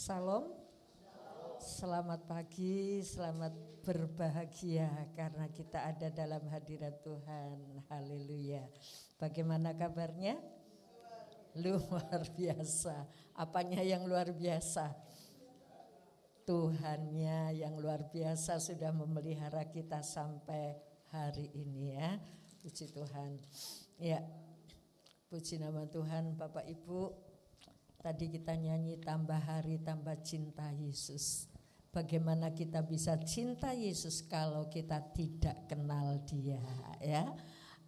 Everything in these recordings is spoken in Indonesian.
Salam, selamat pagi, selamat berbahagia karena kita ada dalam hadirat Tuhan. Haleluya. Bagaimana kabarnya? Luar biasa. Apanya yang luar biasa? Tuhannya yang luar biasa sudah memelihara kita sampai hari ini ya. Puji Tuhan. Ya, puji nama Tuhan. Bapak Ibu, tadi kita nyanyi tambah hari tambah cinta Yesus. Bagaimana kita bisa cinta Yesus kalau kita tidak kenal Dia ya.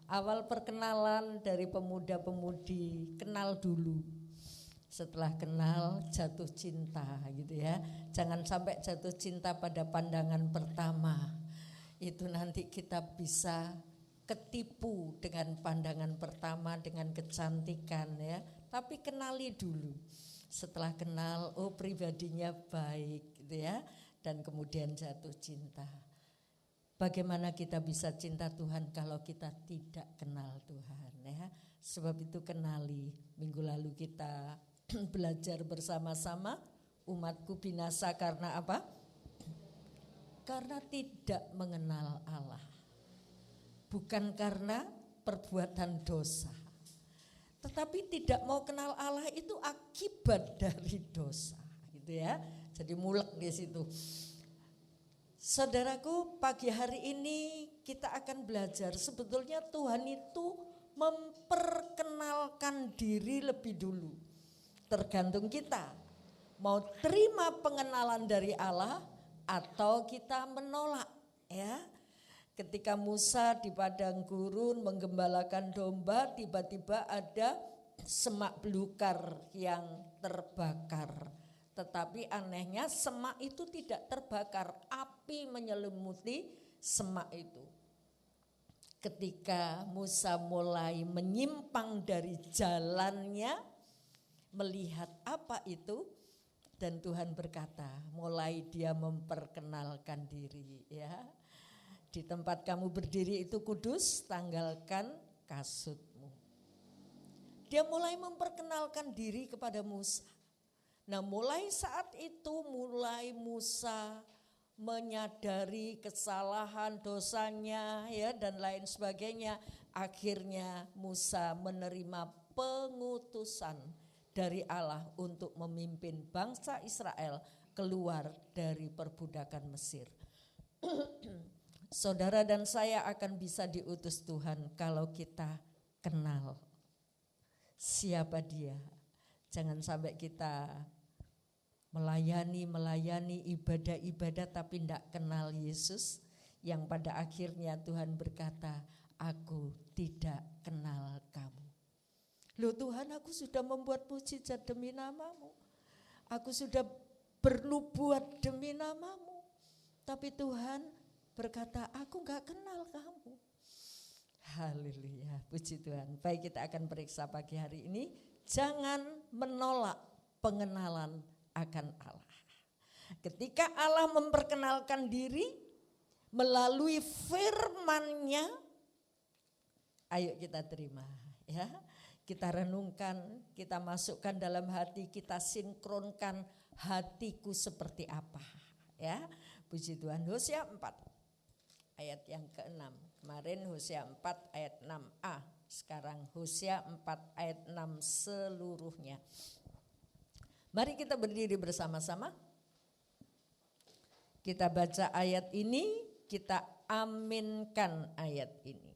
Awal perkenalan dari pemuda-pemudi, kenal dulu. Setelah kenal jatuh cinta gitu ya. Jangan sampai jatuh cinta pada pandangan pertama. Itu nanti kita bisa ketipu dengan pandangan pertama, dengan kecantikan ya. Tapi kenali dulu. Setelah kenal, oh pribadinya baik gitu ya. Dan kemudian jatuh cinta. Bagaimana kita bisa cinta Tuhan kalau kita tidak kenal Tuhan ya. Sebab itu kenali. Minggu lalu kita belajar bersama-sama, umatku binasa karena apa? Karena tidak mengenal Allah. Bukan karena perbuatan dosa. Tetapi tidak mau kenal Allah itu akibat dari dosa gitu ya. Jadi mulek di situ. Saudaraku, pagi hari ini kita akan belajar sebetulnya Tuhan itu memperkenalkan diri lebih dulu. Tergantung kita mau terima pengenalan dari Allah atau kita menolak ya. Ketika Musa di padang gurun menggembalakan domba, tiba-tiba ada semak belukar yang terbakar. Tetapi anehnya semak itu tidak terbakar, api menyelimuti semak itu. Ketika Musa mulai menyimpang dari jalannya, melihat apa itu, dan Tuhan berkata, mulai dia memperkenalkan diri ya. Di tempat kamu berdiri itu kudus, tanggalkan kasutmu. Dia mulai memperkenalkan diri kepada Musa. Nah mulai saat itu mulai Musa menyadari kesalahan dosanya ya dan lain sebagainya. Akhirnya Musa menerima pengutusan dari Allah untuk memimpin bangsa Israel keluar dari perbudakan Mesir. Saudara dan saya akan bisa diutus Tuhan kalau kita kenal siapa Dia. Jangan sampai kita melayani ibadah-ibadah tapi tidak kenal Yesus, yang pada akhirnya Tuhan berkata, aku tidak kenal kamu. Loh Tuhan, aku sudah membuat mujizat demi namamu, aku sudah bernubuat demi namamu, tapi Tuhan berkata, aku gak kenal kamu. Haleluya, puji Tuhan. Baik, kita akan periksa pagi hari ini. Jangan menolak pengenalan akan Allah. Ketika Allah memperkenalkan diri melalui firman-Nya, ayo kita terima ya. Kita renungkan, kita masukkan dalam hati, kita sinkronkan hatiku seperti apa ya. Puji Tuhan. Hosea 4 ayat yang ke-6. Kemarin Hosea 4 ayat 6a. Sekarang Hosea 4 ayat 6 seluruhnya. Mari kita berdiri bersama-sama. Kita baca ayat ini, kita aminkan ayat ini.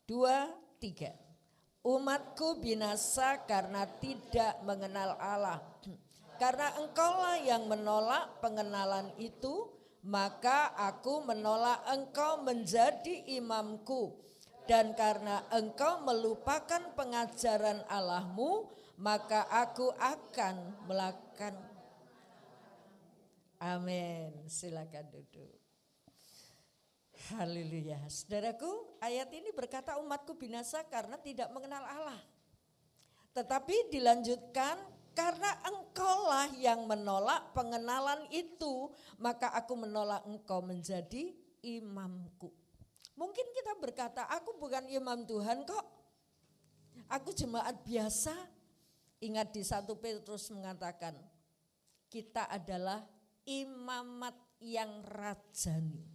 2, 3. Umatku binasa karena tidak mengenal Allah. Karena engkaulah yang menolak pengenalan itu, maka aku menolak engkau menjadi imamku. Dan karena engkau melupakan pengajaran Allahmu, maka aku akan melakukan. Amin. Silakan duduk. Haleluya. Saudaraku, ayat ini berkata umatku binasa karena tidak mengenal Allah. Tetapi dilanjutkan, karena engkaulah yang menolak pengenalan itu, maka aku menolak engkau menjadi imamku. Mungkin kita berkata, aku bukan imam Tuhan kok. Aku jemaat biasa. Ingat di 1 Petrus mengatakan, kita adalah imamat yang rajani.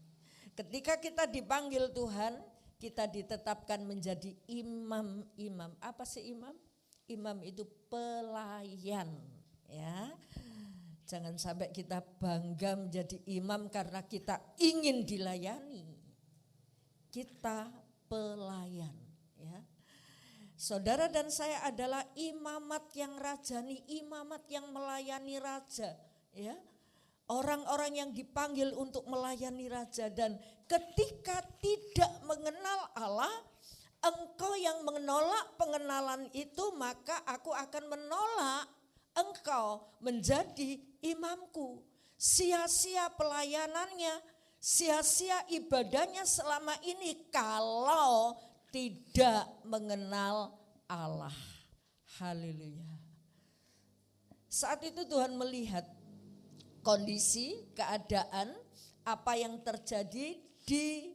Ketika kita dipanggil Tuhan, kita ditetapkan menjadi imam-imam. Apa sih imam? Imam itu pelayan, ya. Jangan sampai kita bangga menjadi imam karena kita ingin dilayani. Kita pelayan, ya. Saudara dan saya adalah imamat yang rajani, imamat yang melayani raja, ya. Orang-orang yang dipanggil untuk melayani raja, dan ketika tidak mengenal Allah, engkau yang menolak pengenalan itu, maka aku akan menolak engkau menjadi imamku. Sia-sia pelayanannya, sia-sia ibadahnya selama ini kalau tidak mengenal Allah. Haleluya. Saat itu Tuhan melihat kondisi, keadaan, apa yang terjadi di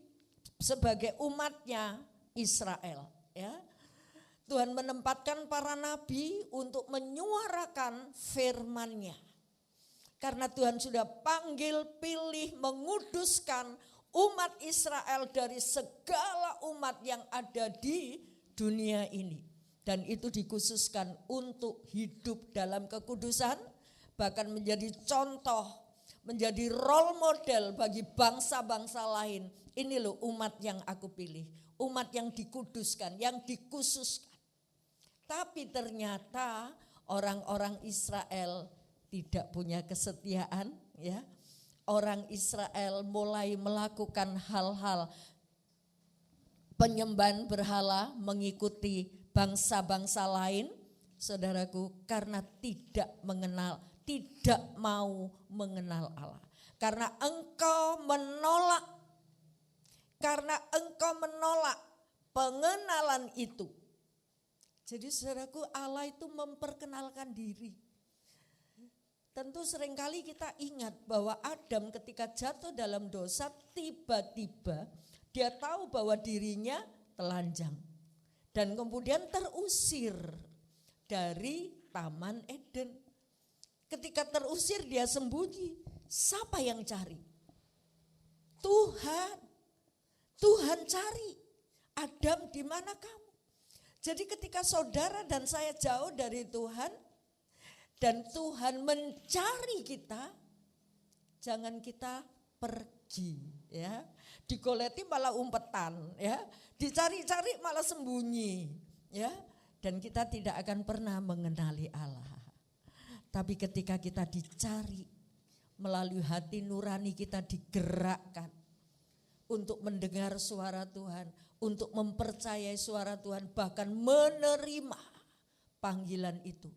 sebagai umatnya Israel, ya. Tuhan menempatkan para nabi untuk menyuarakan firman-Nya. Karena Tuhan sudah panggil, pilih, menguduskan umat Israel dari segala umat yang ada di dunia ini. Dan itu dikhususkan untuk hidup dalam kekudusan, bahkan menjadi contoh, menjadi role model bagi bangsa-bangsa lain. Ini loh umat yang aku pilih, umat yang dikuduskan, yang dikhususkan. Tapi ternyata orang-orang Israel tidak punya kesetiaan, ya. Orang Israel mulai melakukan hal-hal penyembahan berhala, mengikuti bangsa-bangsa lain, saudaraku, karena tidak mengenal, tidak mau mengenal Allah. Karena engkau menolak pengenalan itu. Jadi saudaraku, Allah itu memperkenalkan diri. Tentu seringkali kita ingat bahwa Adam ketika jatuh dalam dosa, tiba-tiba dia tahu bahwa dirinya telanjang. Dan kemudian terusir dari Taman Eden. Ketika terusir dia sembunyi. Siapa yang cari? Tuhan. Tuhan cari. Adam, di mana kamu? Jadi ketika saudara dan saya jauh dari Tuhan dan Tuhan mencari kita, jangan kita pergi, ya. Digoleti malah umpetan, ya. Dicari-cari malah sembunyi, ya. Dan kita tidak akan pernah mengenali Allah. Tapi ketika kita dicari, melalui hati nurani kita digerakkan untuk mendengar suara Tuhan, untuk mempercayai suara Tuhan, bahkan menerima panggilan itu.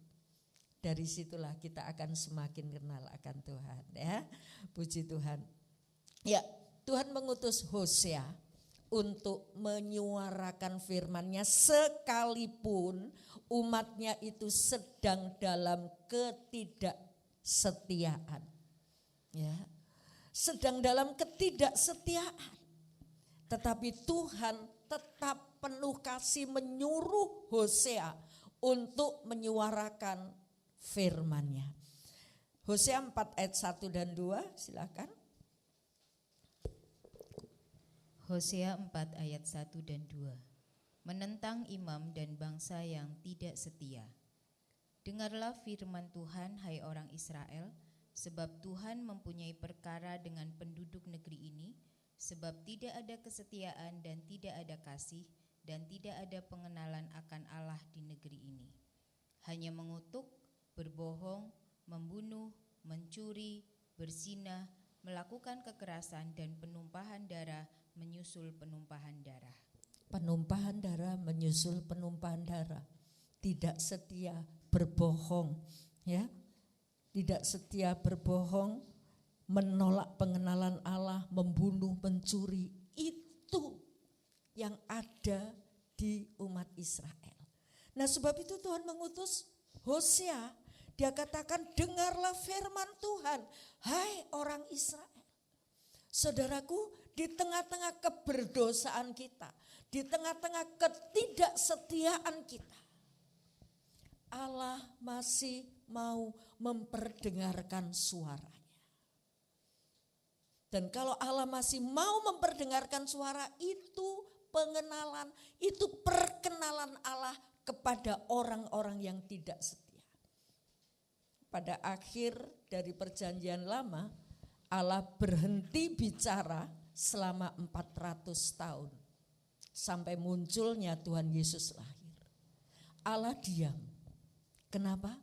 Dari situlah kita akan semakin kenal akan Tuhan, ya. Puji Tuhan. Ya, Tuhan mengutus Hosea untuk menyuarakan firman-Nya sekalipun umatnya itu sedang dalam ketidaksetiaan. Ya. Sedang dalam ketidaksetiaan. Tetapi Tuhan tetap penuh kasih menyuruh Hosea untuk menyuarakan firman-Nya. Hosea 4 ayat 1 dan 2, silakan. Hosea 4 ayat 1 dan 2. Menentang imam dan bangsa yang tidak setia. Dengarlah firman Tuhan, hai orang Israel, sebab Tuhan mempunyai perkara dengan penduduk negeri ini, sebab tidak ada kesetiaan dan tidak ada kasih dan tidak ada pengenalan akan Allah di negeri ini. Hanya mengutuk, berbohong, membunuh, mencuri, berzinah, melakukan kekerasan dan penumpahan darah menyusul penumpahan darah. Penumpahan darah menyusul penumpahan darah. Tidak setia, berbohong, ya. Tidak setia, berbohong, menolak pengenalan Allah, membunuh, mencuri. Itu yang ada di umat Israel. Nah, sebab itu Tuhan mengutus Hosea. Dia katakan, dengarlah firman Tuhan, hai orang Israel. Saudaraku, di tengah-tengah keberdosaan kita, di tengah-tengah ketidaksetiaan kita, Allah masih mau memperdengarkan suaranya. Dan kalau Allah masih mau memperdengarkan suara itu, pengenalan, itu perkenalan Allah kepada orang-orang yang tidak setia. Pada akhir dari perjanjian lama, Allah berhenti bicara selama 400 tahun. Sampai munculnya Tuhan Yesus lahir. Allah diam. Kenapa?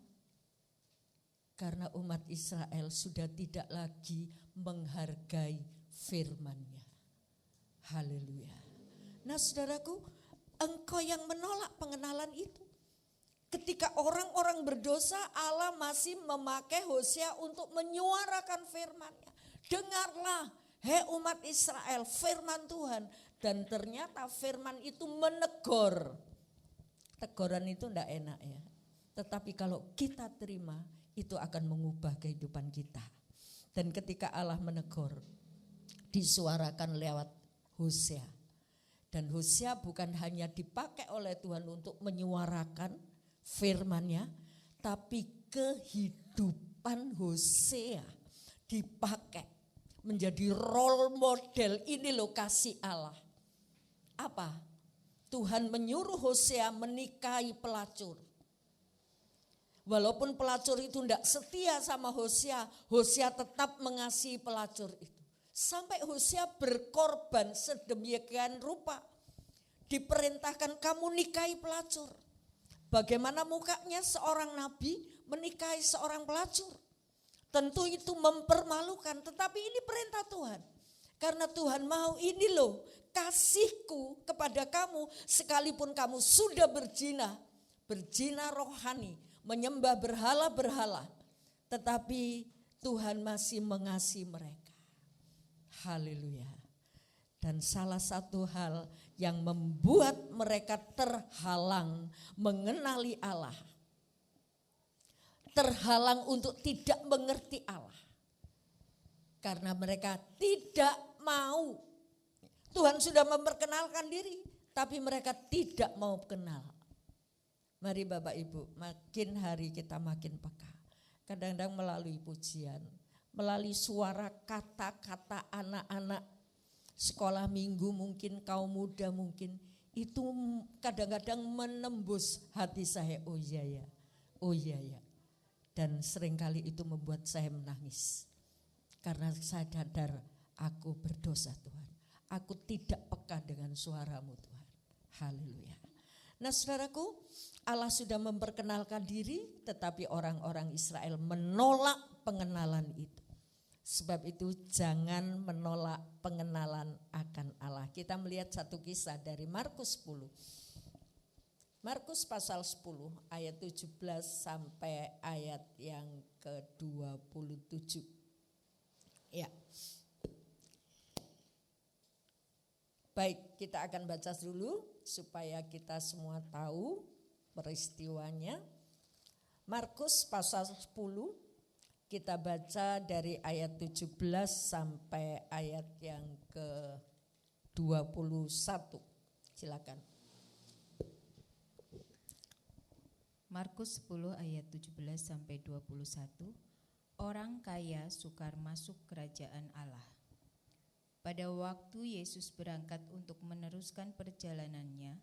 Karena umat Israel sudah tidak lagi menghargai firman-Nya. Haleluya. Nah saudaraku, engkau yang menolak pengenalan itu. Ketika orang-orang berdosa, Allah masih memakai Hosea untuk menyuarakan firman-Nya. Dengarlah, hei umat Israel, firman Tuhan. Dan ternyata firman itu menegur. Teguran itu tidak enak ya. Tetapi kalau kita terima, itu akan mengubah kehidupan kita. Dan ketika Allah menegur, disuarakan lewat Hosea. Dan Hosea bukan hanya dipakai oleh Tuhan untuk menyuarakan firman-Nya, tapi kehidupan Hosea dipakai menjadi role model. Ini loh kasih Allah. Apa? Tuhan menyuruh Hosea menikahi pelacur. Walaupun pelacur itu tidak setia sama Hosea, Hosea tetap mengasihi pelacur itu. Sampai Hosea berkorban sedemikian rupa. Diperintahkan kamu nikahi pelacur. Bagaimana mukanya seorang nabi menikahi seorang pelacur? Tentu itu mempermalukan, tetapi ini perintah Tuhan. Karena Tuhan mau, ini loh kasihku kepada kamu sekalipun kamu sudah berzina rohani, menyembah berhala-berhala, tetapi Tuhan masih mengasihi mereka. Haleluya. Dan salah satu hal yang membuat mereka terhalang mengenali Allah, terhalang untuk tidak mengerti Allah, karena mereka tidak mau. Tuhan sudah memperkenalkan diri, tapi mereka tidak mau kenal. Mari Bapak Ibu, makin hari kita makin peka. Kadang-kadang melalui pujian, melalui suara kata-kata anak-anak sekolah minggu mungkin, kaum muda mungkin, itu kadang-kadang menembus hati saya, oh iya ya, oh iya ya. Dan seringkali itu membuat saya menangis. Karena saya sadar aku berdosa Tuhan. Aku tidak peka dengan suaramu Tuhan. Haleluya. Nah saudaraku, Allah sudah memperkenalkan diri, tetapi orang-orang Israel menolak pengenalan itu. Sebab itu jangan menolak pengenalan akan Allah. Kita melihat satu kisah dari Markus 10. Markus pasal 10 ayat 17 sampai ayat yang ke-27. Ya. Baik, kita akan baca dulu supaya kita semua tahu peristiwanya. Markus pasal 10, kita baca dari ayat 17 sampai ayat yang ke-21. Silakan. Markus 10 ayat 17 sampai 21. Orang kaya sukar masuk kerajaan Allah. Pada waktu Yesus berangkat untuk meneruskan perjalanannya,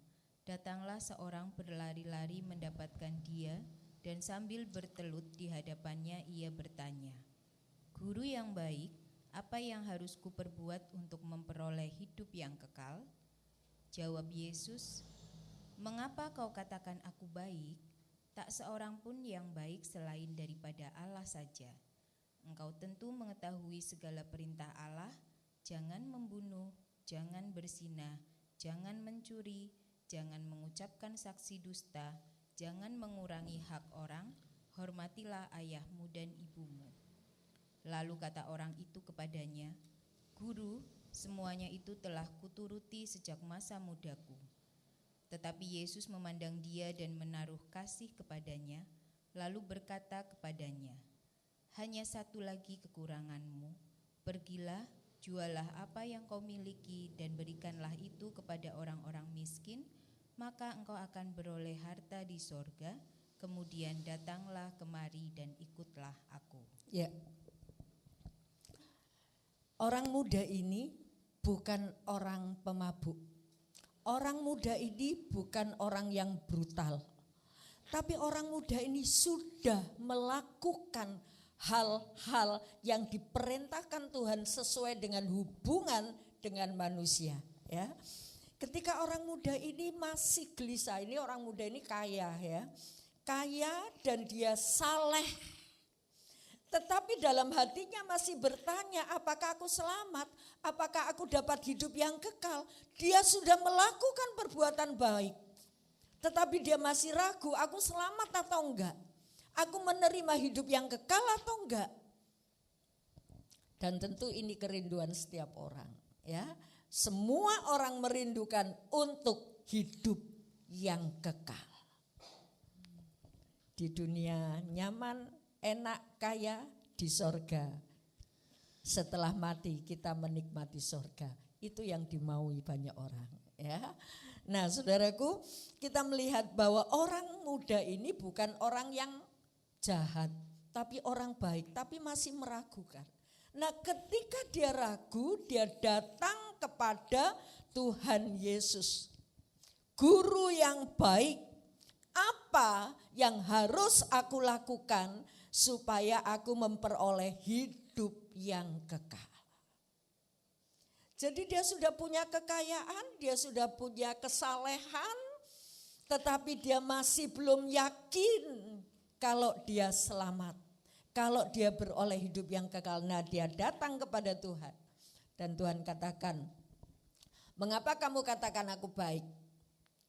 datanglah seorang berlari-lari mendapatkan dia, dan sambil bertelut di hadapannya ia bertanya, "Guru yang baik, apa yang harus kuperbuat untuk memperoleh hidup yang kekal?" Jawab Yesus, "Mengapa kau katakan aku baik? Tak seorang pun yang baik selain daripada Allah saja. Engkau tentu mengetahui segala perintah Allah, jangan membunuh, jangan berzina, jangan mencuri, jangan mengucapkan saksi dusta, jangan mengurangi hak orang, hormatilah ayahmu dan ibumu." Lalu kata orang itu kepadanya, "Guru, semuanya itu telah kuturuti sejak masa mudaku." Tetapi Yesus memandang dia dan menaruh kasih kepadanya, lalu berkata kepadanya, "Hanya satu lagi kekuranganmu. Pergilah, jualah apa yang kau miliki dan berikanlah itu kepada orang-orang miskin, maka engkau akan beroleh harta di sorga. Kemudian datanglah kemari dan ikutlah aku. Ya. Orang muda ini bukan orang pemabuk. Orang muda ini bukan orang yang brutal. Tapi orang muda ini sudah melakukan hal-hal yang diperintahkan Tuhan sesuai dengan hubungan dengan manusia, ya. Ketika orang muda ini masih gelisah, ini orang muda ini kaya, ya. Kaya dan dia saleh. Tetapi dalam hatinya masih bertanya, apakah aku selamat? Apakah aku dapat hidup yang kekal? Dia sudah melakukan perbuatan baik. Tetapi dia masih ragu, aku selamat atau enggak? Aku menerima hidup yang kekal atau enggak? Dan tentu ini kerinduan setiap orang, ya. Semua orang merindukan untuk hidup yang kekal. Di dunia nyaman, enak, kaya, di sorga. Setelah mati kita menikmati sorga. Itu yang dimaui banyak orang, ya. Nah, saudaraku, kita melihat bahwa orang muda ini bukan orang yang jahat, tapi orang baik, tapi masih meragukan. Nah, ketika dia ragu, dia datang kepada Tuhan Yesus. Guru yang baik, apa yang harus aku lakukan supaya aku memperoleh hidup yang kekal? Jadi dia sudah punya kekayaan, dia sudah punya kesalehan, tetapi dia masih belum yakin kalau dia selamat, kalau dia beroleh hidup yang kekal. Nah, dia datang kepada Tuhan dan Tuhan katakan, mengapa kamu katakan aku baik?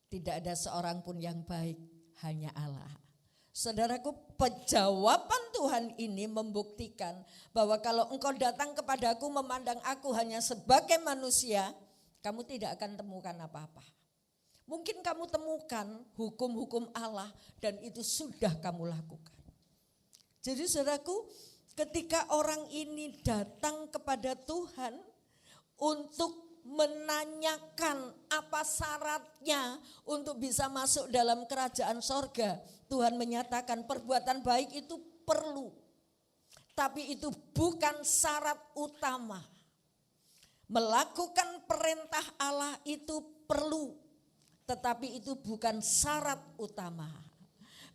Tidak ada seorang pun yang baik, hanya Allah. Saudaraku, jawaban Tuhan ini membuktikan bahwa kalau engkau datang kepadaku memandang aku hanya sebagai manusia, kamu tidak akan temukan apa-apa. Mungkin kamu temukan hukum-hukum Allah dan itu sudah kamu lakukan. Jadi saudaraku, ketika orang ini datang kepada Tuhan untuk menanyakan apa syaratnya untuk bisa masuk dalam kerajaan sorga, Tuhan menyatakan perbuatan baik itu perlu, tapi itu bukan syarat utama. Melakukan perintah Allah itu perlu, tetapi itu bukan syarat utama.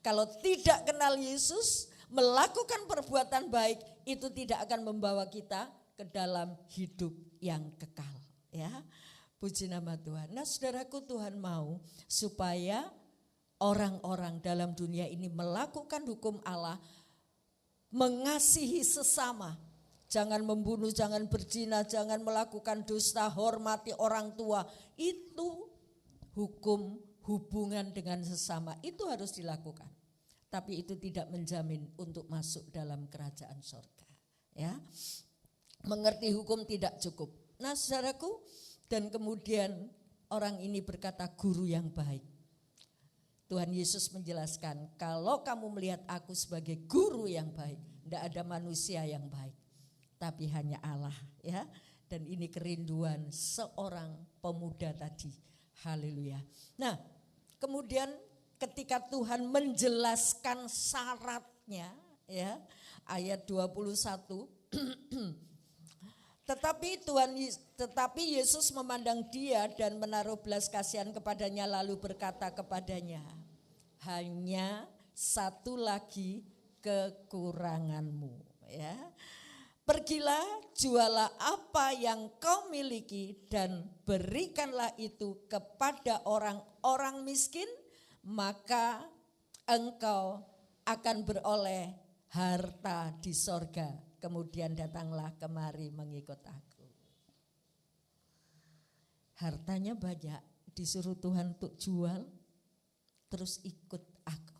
Kalau tidak kenal Yesus, melakukan perbuatan baik itu tidak akan membawa kita ke dalam hidup yang kekal. Ya, puji nama Tuhan. Nah, saudaraku, Tuhan mau supaya orang-orang dalam dunia ini melakukan hukum Allah, mengasihi sesama. Jangan membunuh, jangan berzina, jangan melakukan dusta, hormati orang tua. Itu hukum hubungan dengan sesama, itu harus dilakukan. Tapi itu tidak menjamin untuk masuk dalam kerajaan sorga. Ya, mengerti hukum tidak cukup. Nah, saudaraku, dan kemudian orang ini berkata guru yang baik. Tuhan Yesus menjelaskan, kalau kamu melihat aku sebagai guru yang baik, tidak ada manusia yang baik, tapi hanya Allah, ya. Dan ini kerinduan seorang pemuda tadi. Haleluya. Nah, kemudian ketika Tuhan menjelaskan syaratnya, ya, ayat 21. Tetapi Yesus memandang dia dan menaruh belas kasihan kepadanya, lalu berkata kepadanya, hanya satu lagi kekuranganmu, ya. Pergilah, jualah apa yang kau miliki dan berikanlah itu kepada orang-orang miskin, maka engkau akan beroleh harta di sorga. Kemudian datanglah kemari mengikut aku. Hartanya banyak, disuruh Tuhan untuk jual, terus ikut aku.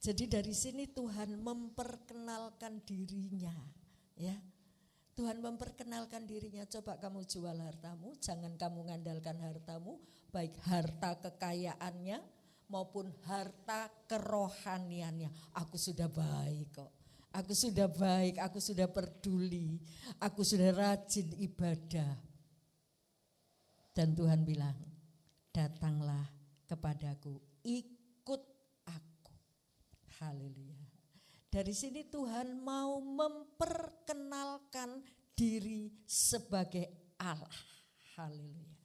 Jadi dari sini Tuhan memperkenalkan dirinya, ya. Tuhan memperkenalkan dirinya. Coba kamu jual hartamu, jangan kamu mengandalkan hartamu, baik harta kekayaannya maupun harta kerohaniannya. Aku sudah baik kok. Aku sudah baik, aku sudah peduli, aku sudah rajin ibadah. Dan Tuhan bilang, datanglah kepadaku, ikut Haleluya. Dari sini Tuhan mau memperkenalkan diri sebagai Allah. Haleluya.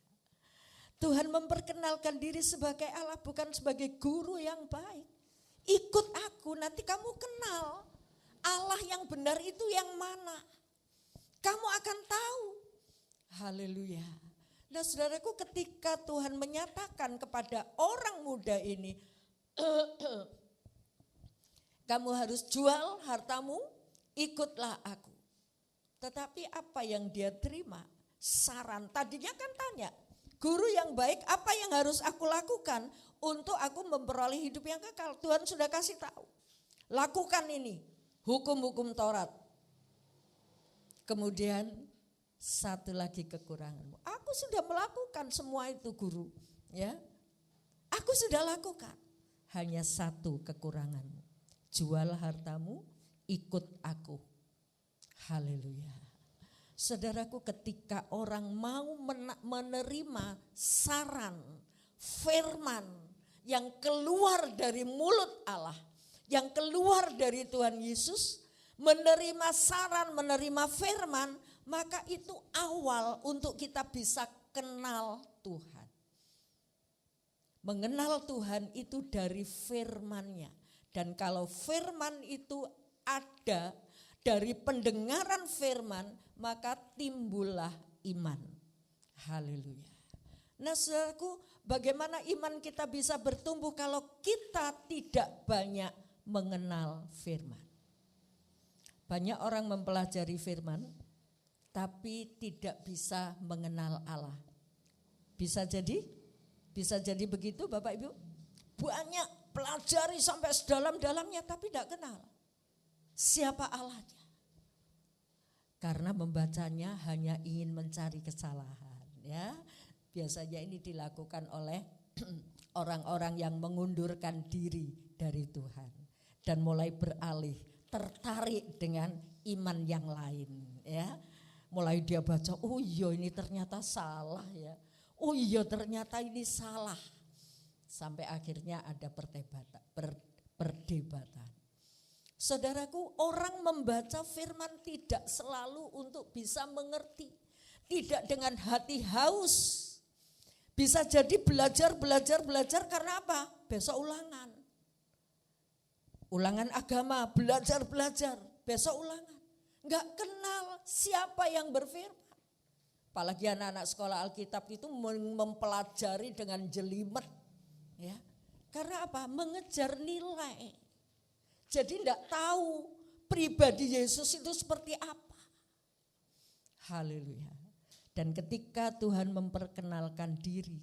Tuhan memperkenalkan diri sebagai Allah, bukan sebagai guru yang baik. Ikut aku, nanti kamu kenal Allah yang benar itu yang mana. Kamu akan tahu. Haleluya. Nah saudaraku, ketika Tuhan menyatakan kepada orang muda ini, kamu harus jual hartamu, ikutlah aku. Tetapi apa yang dia terima? Saran. Tadinya kan tanya, guru yang baik, apa yang harus aku lakukan untuk aku memperoleh hidup yang kekal? Tuhan sudah kasih tahu. Lakukan ini, hukum-hukum Taurat. Kemudian satu lagi kekuranganmu. Aku sudah melakukan semua itu guru. Ya, aku sudah lakukan. Hanya satu kekuranganmu. Jual hartamu, ikut aku. Haleluya. Saudaraku, ketika orang mau menerima saran, firman yang keluar dari mulut Allah, yang keluar dari Tuhan Yesus, menerima saran, menerima firman, maka itu awal untuk kita bisa kenal Tuhan. Mengenal Tuhan itu dari firman-Nya. Dan kalau firman itu ada dari pendengaran firman, maka timbullah iman. Haleluya. Nah saudaraku, bagaimana iman kita bisa bertumbuh kalau kita tidak banyak mengenal firman? Banyak orang mempelajari firman, tapi tidak bisa mengenal Allah. Bisa jadi begitu Bapak Ibu? Banyak pelajari sampai sedalam-dalamnya tapi tidak kenal siapa Allahnya. Karena membacanya hanya ingin mencari kesalahan, ya. Biasanya ini dilakukan oleh orang-orang yang mengundurkan diri dari Tuhan dan mulai beralih, tertarik dengan iman yang lain, ya. Mulai dia baca, oh iya ini ternyata salah ya. Oh iya ternyata ini salah. Sampai akhirnya ada perdebatan. Saudaraku, orang membaca firman tidak selalu untuk bisa mengerti. Tidak dengan hati haus. Bisa jadi belajar karena apa? Besok ulangan. Ulangan agama, belajar, besok ulangan. Enggak kenal siapa yang berfirman. Apalagi anak-anak sekolah Alkitab itu mempelajari dengan jelimet. Ya. Karena apa? Mengejar nilai. Jadi tidak tahu pribadi Yesus itu seperti apa. Haleluya. Dan ketika Tuhan memperkenalkan diri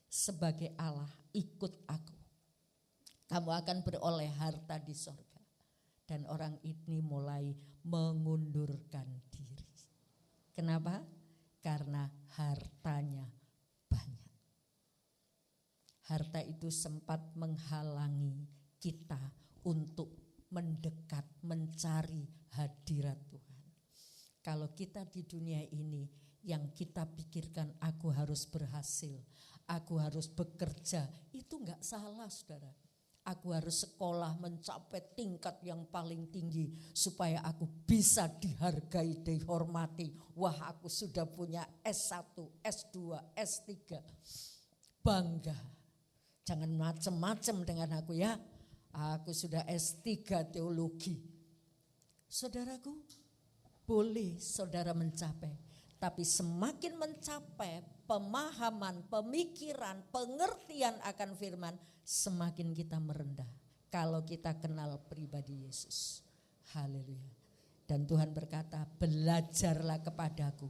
sebagai Allah, ikut aku. Kamu akan beroleh harta di sorga. Dan orang ini mulai mengundurkan diri. Kenapa? Karena hartanya banyak. Harta itu sempat menghalangi kita untuk mendekat, mencari hadirat Tuhan. Kalau kita di dunia ini yang kita pikirkan aku harus berhasil, aku harus bekerja, itu enggak salah saudara. Aku harus sekolah mencapai tingkat yang paling tinggi supaya aku bisa dihargai, dihormati. Wah aku sudah punya S1, S2, S3. Bangga. Jangan macem-macem dengan aku ya. Aku sudah S3 teologi. Saudaraku, boleh saudara mencapai. Tapi semakin mencapai pemahaman, pemikiran, pengertian akan firman, semakin kita merendah. Kalau kita kenal pribadi Yesus. Haleluya. Dan Tuhan berkata, belajarlah kepadaku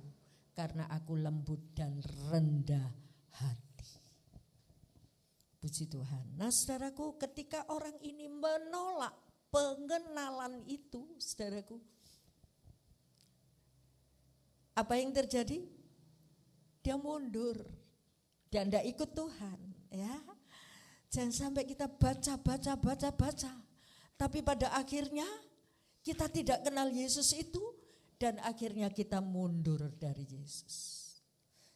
karena aku lembut dan rendah hati. Puji Tuhan. Nah saudaraku, ketika orang ini menolak pengenalan itu, saudaraku, apa yang terjadi? Dia mundur. Dia tidak ikut Tuhan. Ya, jangan sampai kita baca. Tapi pada akhirnya kita tidak kenal Yesus itu dan akhirnya kita mundur dari Yesus.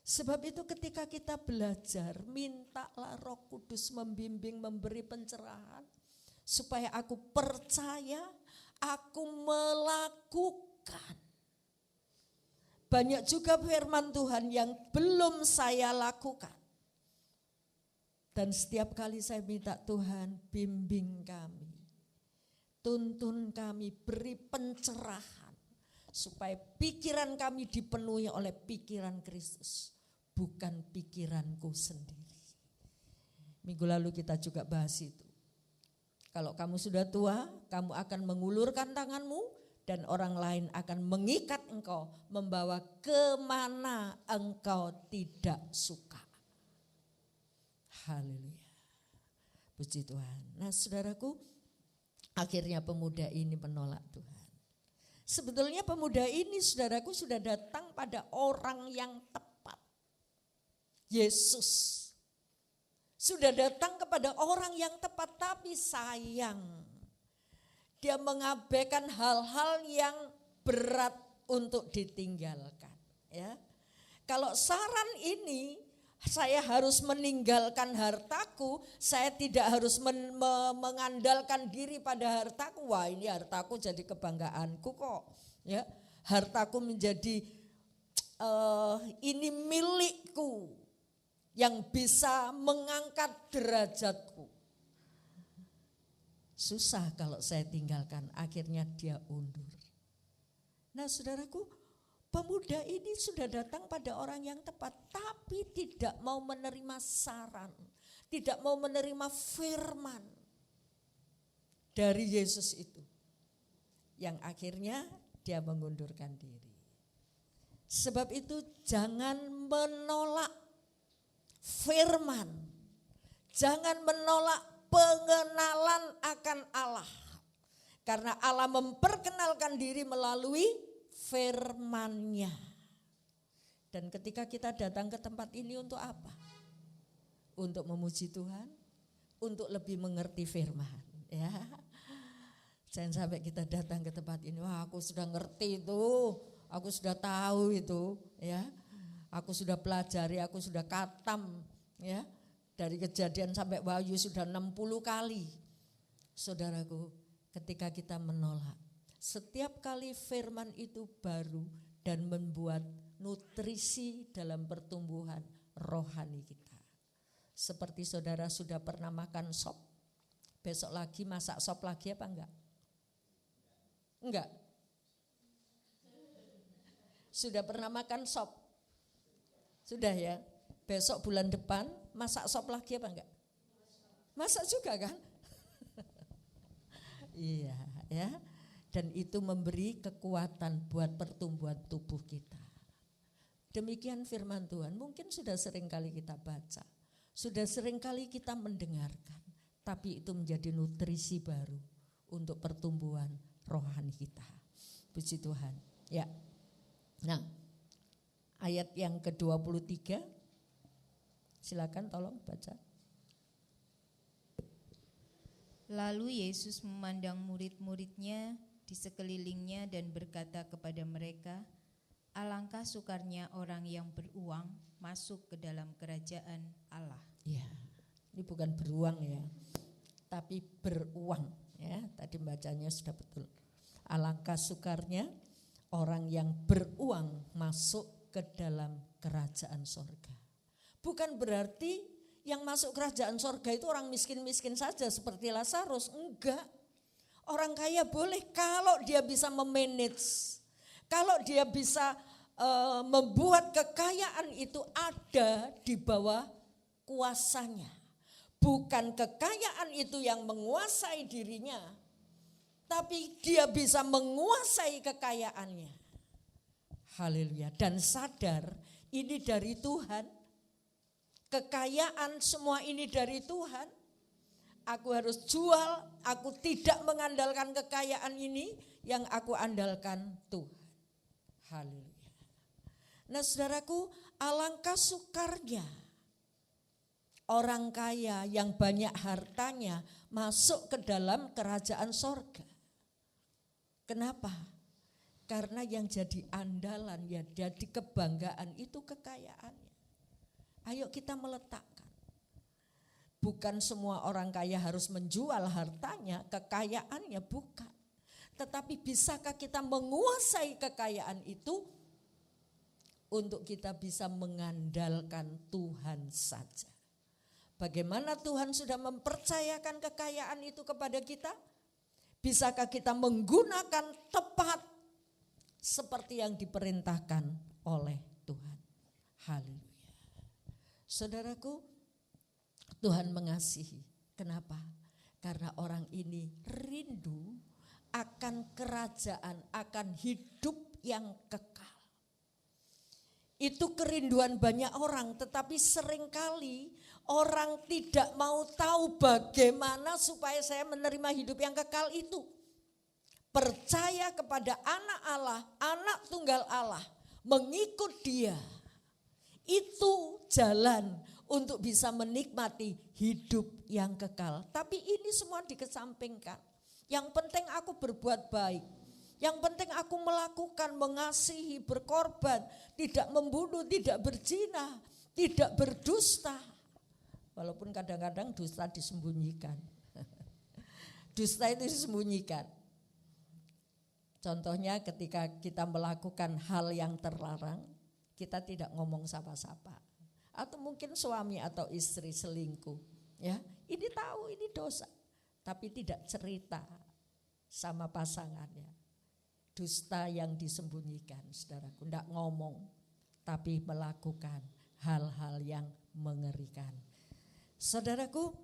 Sebab itu ketika kita belajar, mintalah Roh Kudus membimbing, memberi pencerahan supaya aku percaya, aku melakukan. Banyak juga firman Tuhan yang belum saya lakukan. Dan setiap kali saya minta Tuhan, bimbing kami, tuntun kami, beri pencerahan, supaya pikiran kami dipenuhi oleh pikiran Kristus, bukan pikiranku sendiri. Minggu lalu kita juga bahas itu. Kalau kamu sudah tua, kamu akan mengulurkan tanganmu dan orang lain akan mengikat engkau, membawa kemana engkau tidak suka. Haleluya. Puji Tuhan. Nah saudaraku, akhirnya pemuda ini menolak Tuhan. Sebetulnya pemuda ini saudaraku sudah datang pada orang yang tepat. Yesus. Sudah datang kepada orang yang tepat, tapi sayang dia mengabaikan hal-hal yang berat untuk ditinggalkan. Ya, kalau saran ini, saya harus meninggalkan hartaku, saya tidak harus mengandalkan diri pada hartaku. Wah, ini hartaku jadi kebanggaanku kok. Ya, hartaku menjadi ini milikku, yang bisa mengangkat derajatku. Susah kalau saya tinggalkan, akhirnya dia undur. Nah saudaraku, pemuda ini sudah datang pada orang yang tepat, tapi tidak mau menerima saran, tidak mau menerima firman dari Yesus itu. Yang akhirnya dia mengundurkan diri. Sebab itu jangan menolak firman, jangan menolak pengenalan akan Allah. Karena Allah memperkenalkan diri melalui firman-Nya. Dan ketika kita datang ke tempat ini untuk apa? Untuk memuji Tuhan, untuk lebih mengerti firman. Ya, jangan sampai kita datang ke tempat ini, wah aku sudah ngerti itu, aku sudah tahu itu, ya. Aku sudah pelajari, aku sudah katam, ya. Dari Kejadian sampai Wahyu sudah 60 kali. Saudaraku, ketika kita menolak, setiap kali firman itu baru dan membuat nutrisi dalam pertumbuhan rohani kita. Seperti saudara sudah pernah makan sop, besok lagi masak sop lagi apa enggak? Enggak. Sudah pernah makan sop? Sudah ya, besok bulan depan masak sop lagi apa enggak? Masak juga kan? Iya ya, dan itu memberi kekuatan buat pertumbuhan tubuh kita. Demikian firman Tuhan, mungkin sudah sering kali kita baca, sudah sering kali kita mendengarkan, tapi itu menjadi nutrisi baru untuk pertumbuhan rohani kita. Puji Tuhan. Ya. Nah, ayat yang ke-23, silakan tolong baca. Lalu Yesus memandang murid-muridnya di sekelilingnya dan berkata kepada mereka, alangkah sukarnya orang yang beruang masuk ke dalam kerajaan Allah. Ya, ini bukan beruang ya, tapi beruang ya. Tadi bacanya sudah betul. Alangkah sukarnya orang yang beruang masuk ke dalam kerajaan sorga. Bukan berarti yang masuk kerajaan sorga itu orang miskin-miskin saja seperti Lazarus. Enggak. Orang kaya boleh kalau dia bisa memanage. Kalau dia bisa membuat kekayaan itu ada di bawah kuasanya. Bukan kekayaan itu yang menguasai dirinya, tapi dia bisa menguasai kekayaannya. Haleluya. Dan sadar ini dari Tuhan. Kekayaan semua ini dari Tuhan. Aku harus jual, aku tidak mengandalkan kekayaan ini, yang aku andalkan Tuhan. Haleluya. Nah saudaraku, alangkah sukarnya orang kaya yang banyak hartanya masuk ke dalam kerajaan sorga. Kenapa? Karena yang jadi andalan, ya jadi kebanggaan itu kekayaannya. Ayo kita meletakkan. Bukan semua orang kaya harus menjual hartanya, kekayaannya, bukan. Tetapi bisakah kita menguasai kekayaan itu untuk kita bisa mengandalkan Tuhan saja. Bagaimana Tuhan sudah mempercayakan kekayaan itu kepada kita? Bisakah kita menggunakan tepat seperti yang diperintahkan oleh Tuhan? Haleluya. Saudaraku, Tuhan mengasihi. Kenapa? Karena orang ini rindu akan kerajaan, akan hidup yang kekal. Itu kerinduan banyak orang, tetapi seringkali orang tidak mau tahu bagaimana supaya saya menerima hidup yang kekal itu. Percaya kepada anak Allah, anak tunggal Allah, mengikut Dia. Itu jalan untuk bisa menikmati hidup yang kekal. Tapi ini semua dikesampingkan. Yang penting aku berbuat baik. Yang penting aku melakukan, mengasihi, berkorban, tidak membunuh, tidak berzina, tidak berdusta. Walaupun kadang-kadang dusta disembunyikan. Dusta itu disembunyikan. Contohnya ketika kita melakukan hal yang terlarang, kita tidak ngomong sapa-sapa. Atau mungkin suami atau istri selingkuh, ya, ini tahu ini dosa, tapi tidak cerita sama pasangannya. Dusta yang disembunyikan, saudaraku, tidak ngomong, tapi melakukan hal-hal yang mengerikan. Saudaraku,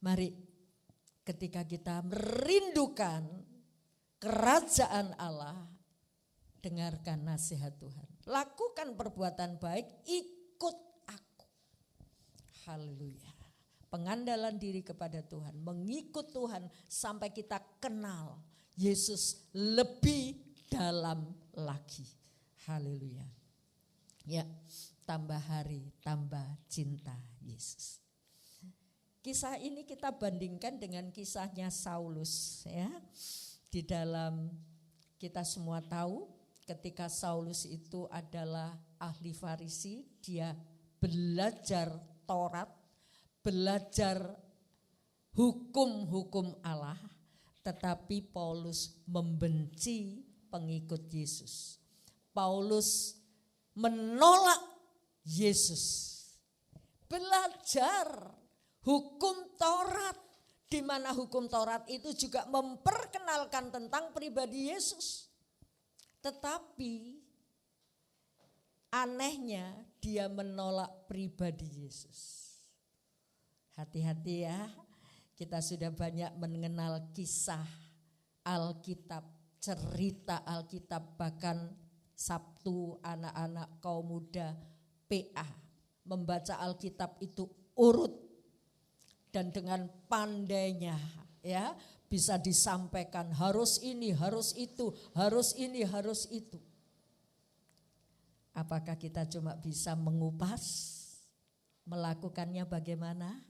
mari ketika kita merindukan kerajaan Allah, dengarkan nasihat Tuhan, lakukan perbuatan baik, ikut aku. Haleluya. Pengandalan diri kepada Tuhan, mengikut Tuhan sampai kita kenal Yesus lebih dalam lagi. Haleluya. Ya, tambah hari, tambah cinta Yesus. Kisah ini kita bandingkan dengan kisahnya Saulus, ya. Di dalam kita semua tahu ketika Saulus itu adalah ahli Farisi, dia belajar Taurat, belajar hukum-hukum Allah, tetapi Paulus membenci pengikut Yesus. Paulus menolak Yesus. Belajar hukum Taurat, di mana hukum Taurat itu juga memperkenalkan tentang pribadi Yesus. Tetapi anehnya dia menolak pribadi Yesus. Hati-hati ya, kita sudah banyak mengenal kisah Alkitab, cerita Alkitab, bahkan Sabtu anak-anak kaum muda PA membaca Alkitab itu urut dan dengan pandainya, ya, bisa disampaikan harus ini, harus itu, harus ini, harus itu. Apakah kita cuma bisa mengupas, melakukannya bagaimana?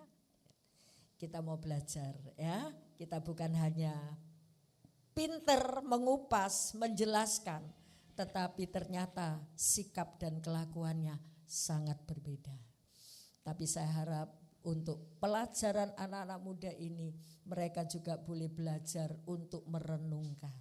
Kita mau belajar, ya. Kita bukan hanya pinter mengupas, menjelaskan, tetapi ternyata sikap dan kelakuannya sangat berbeda. Tapi saya harap untuk pelajaran anak-anak muda ini, mereka juga boleh belajar untuk merenungkan,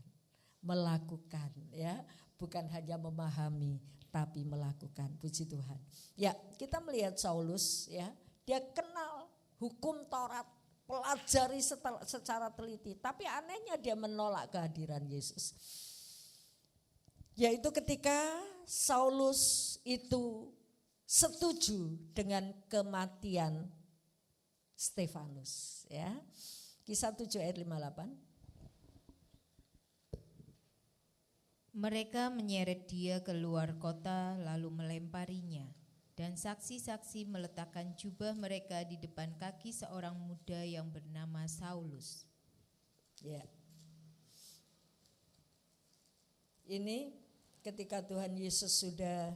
melakukan, ya, bukan hanya memahami, tapi melakukan. Puji Tuhan. Ya, kita melihat Saulus, ya, dia kenal hukum Taurat, pelajari secara teliti, tapi anehnya dia menolak kehadiran Yesus. Yaitu ketika Saulus itu setuju dengan kematian Stefanus, ya. Kisah 7 ayat 58. Mereka menyeret dia keluar kota lalu melemparinya, dan saksi-saksi meletakkan jubah mereka di depan kaki seorang muda yang bernama Saulus. Ya. Ini ketika Tuhan Yesus sudah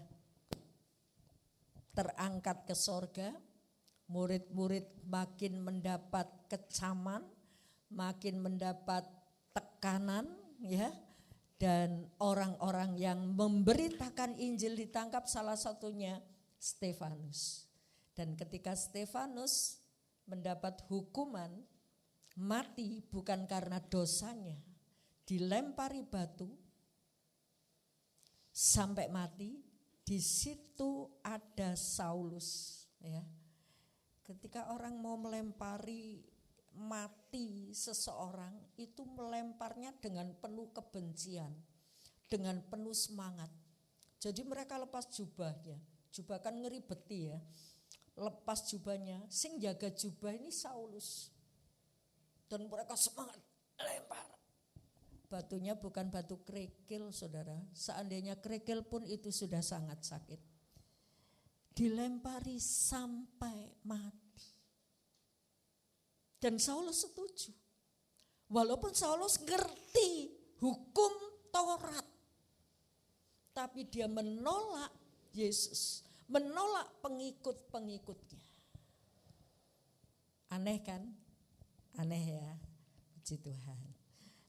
terangkat ke sorga, murid-murid makin mendapat kecaman, makin mendapat tekanan, ya. Dan orang-orang yang memberitakan Injil ditangkap, salah satunya Stefanus. Dan ketika Stefanus mendapat hukuman mati bukan karena dosanya, dilempari batu sampai mati. Di situ ada Saulus, ya. Ketika orang mau melempari mati seseorang, itu melemparnya dengan penuh kebencian, dengan penuh semangat. Jadi mereka lepas jubahnya, jubah kan ngeribeti ya. Lepas jubahnya, sing jaga jubah ini Saulus. Dan mereka semangat lempar. Batunya bukan batu kerikil, saudara. Seandainya kerikil pun itu sudah sangat sakit. Dilempari sampai mati. Dan Saulus setuju. Walaupun Saulus ngerti hukum Taurat. Tapi dia menolak Yesus. Menolak pengikut-pengikutnya. Aneh kan? Aneh ya. Puji Tuhan.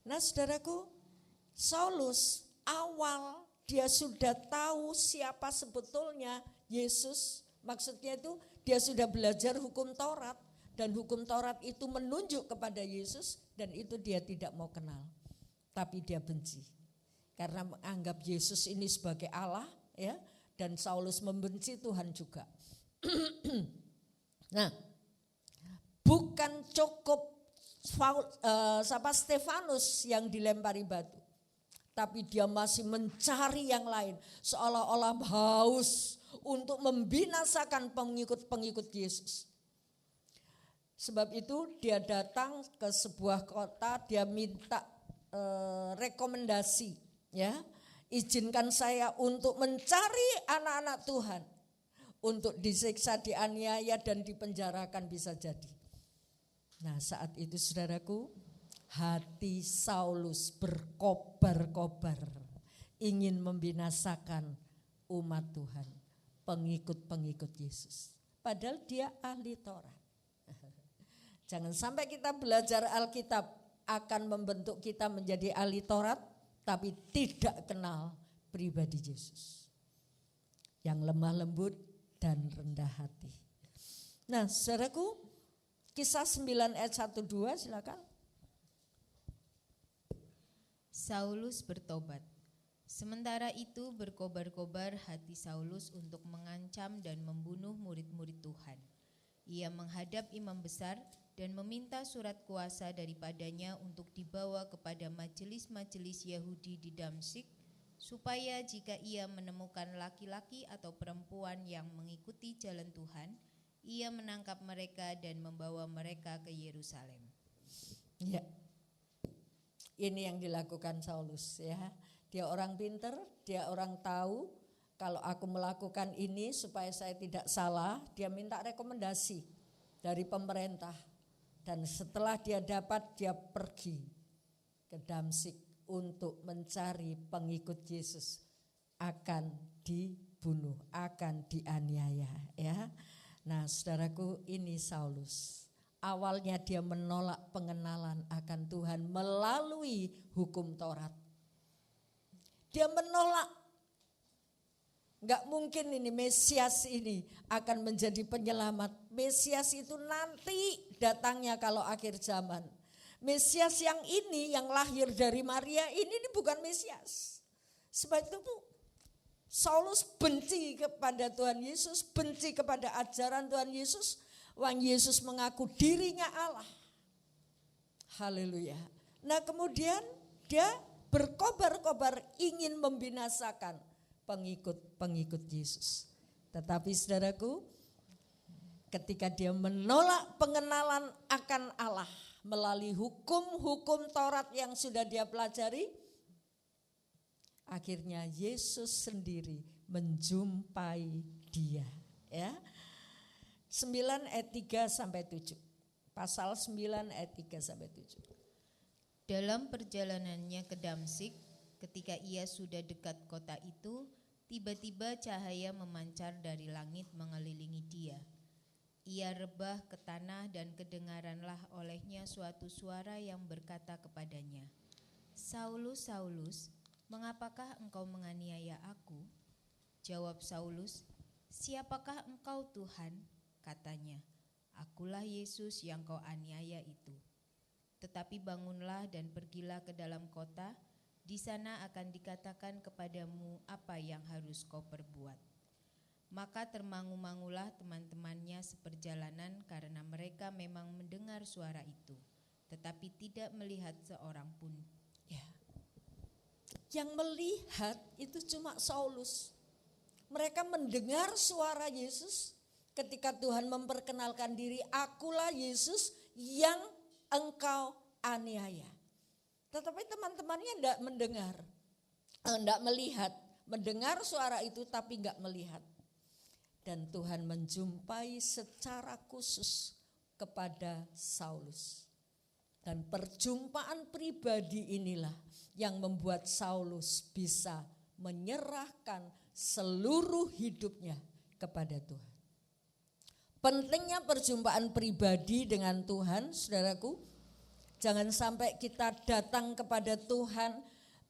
Nah saudaraku, Saulus awal dia sudah tahu siapa sebetulnya Yesus. Maksudnya itu dia sudah belajar hukum Taurat. Dan hukum Taurat itu menunjuk kepada Yesus. Dan itu dia tidak mau kenal. Tapi dia benci. Karena menganggap Yesus ini sebagai Allah. Ya. Dan Saulus membenci Tuhan juga. Nah, bukan cukup Stefanus yang dilempari batu, tapi dia masih mencari yang lain, seolah-olah haus untuk membinasakan pengikut-pengikut Yesus. Sebab itu dia datang ke sebuah kota, dia minta rekomendasi, ya, izinkan saya untuk mencari anak-anak Tuhan, untuk disiksa, dianiaya dan dipenjarakan bisa jadi. Nah saat itu saudaraku, hati Saulus berkobar-kobar, ingin membinasakan umat Tuhan, pengikut-pengikut Yesus. Padahal dia ahli Taurat. Jangan sampai kita belajar Alkitab akan membentuk kita menjadi ahli Taurat, tapi tidak kenal pribadi Yesus. Yang lemah lembut dan rendah hati. Nah saudaraku, Kisah 9 ayat 1-2 silakan. Saulus bertobat. Sementara itu berkobar-kobar hati Saulus untuk mengancam dan membunuh murid-murid Tuhan. Ia menghadap imam besar dan meminta surat kuasa daripadanya untuk dibawa kepada majelis-majelis Yahudi di Damsyik, supaya jika ia menemukan laki-laki atau perempuan yang mengikuti jalan Tuhan, ia menangkap mereka dan membawa mereka ke Yerusalem. Ya, ini yang dilakukan Saulus ya. Dia orang pinter, dia orang tahu kalau aku melakukan ini supaya saya tidak salah, dia minta rekomendasi dari pemerintah. Dan setelah dia dapat, dia pergi ke Damsyik untuk mencari pengikut Yesus, akan dibunuh, akan dianiaya ya. Nah saudaraku, ini Saulus. Awalnya dia menolak pengenalan akan Tuhan melalui hukum Taurat. Dia menolak. Gak mungkin ini Mesias ini akan menjadi penyelamat. Mesias itu nanti datangnya kalau akhir zaman. Mesias yang ini yang lahir dari Maria ini bukan Mesias. Sebab itu Saulus benci kepada Tuhan Yesus, benci kepada ajaran Tuhan Yesus. Wang Yesus mengaku dirinya Allah. Haleluya. Nah kemudian dia berkobar-kobar ingin membinasakan pengikut-pengikut Yesus. Tetapi saudaraku, ketika dia menolak pengenalan akan Allah melalui hukum-hukum Taurat yang sudah dia pelajari, akhirnya Yesus sendiri menjumpai dia. Ya. 9 ayat 3-7. Pasal 9 ayat 3-7. Dalam perjalanannya ke Damsyik, ketika ia sudah dekat kota itu, tiba-tiba cahaya memancar dari langit mengelilingi dia. Ia rebah ke tanah dan kedengaranlah olehnya suatu suara yang berkata kepadanya, "Saulus, Saulus, mengapakah engkau menganiaya aku?" Jawab Saulus, "Siapakah engkau Tuhan?" Katanya, Akulah Yesus yang kau aniaya itu. Tetapi bangunlah dan pergilah ke dalam kota, di sana akan dikatakan kepadamu apa yang harus kau perbuat. Maka termangu-mangulah teman-temannya seperjalanan karena mereka memang mendengar suara itu, tetapi tidak melihat seorang pun. Ya. Yang melihat itu cuma Saulus. Mereka mendengar suara Yesus ketika Tuhan memperkenalkan diri, akulah Yesus yang engkau aniaya. Tetapi teman-temannya tidak mendengar, tidak melihat. Mendengar suara itu tapi tidak melihat. Dan Tuhan menjumpai secara khusus kepada Saulus. Dan perjumpaan pribadi inilah yang membuat Saulus bisa menyerahkan seluruh hidupnya kepada Tuhan. Pentingnya perjumpaan pribadi dengan Tuhan, saudaraku. Jangan sampai kita datang kepada Tuhan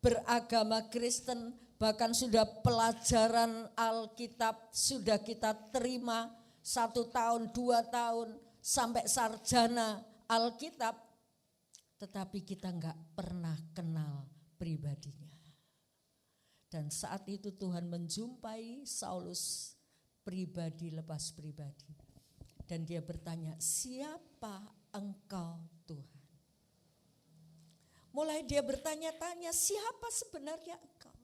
beragama Kristen, bahkan sudah pelajaran Alkitab, sudah kita terima 1 tahun, 2 tahun, sampai sarjana Alkitab, tetapi kita enggak pernah kenal pribadinya. Dan saat itu Tuhan menjumpai Saulus pribadi lepas pribadi. Dan dia bertanya, siapa engkau Tuhan? Mulai dia bertanya-tanya, siapa sebenarnya engkau?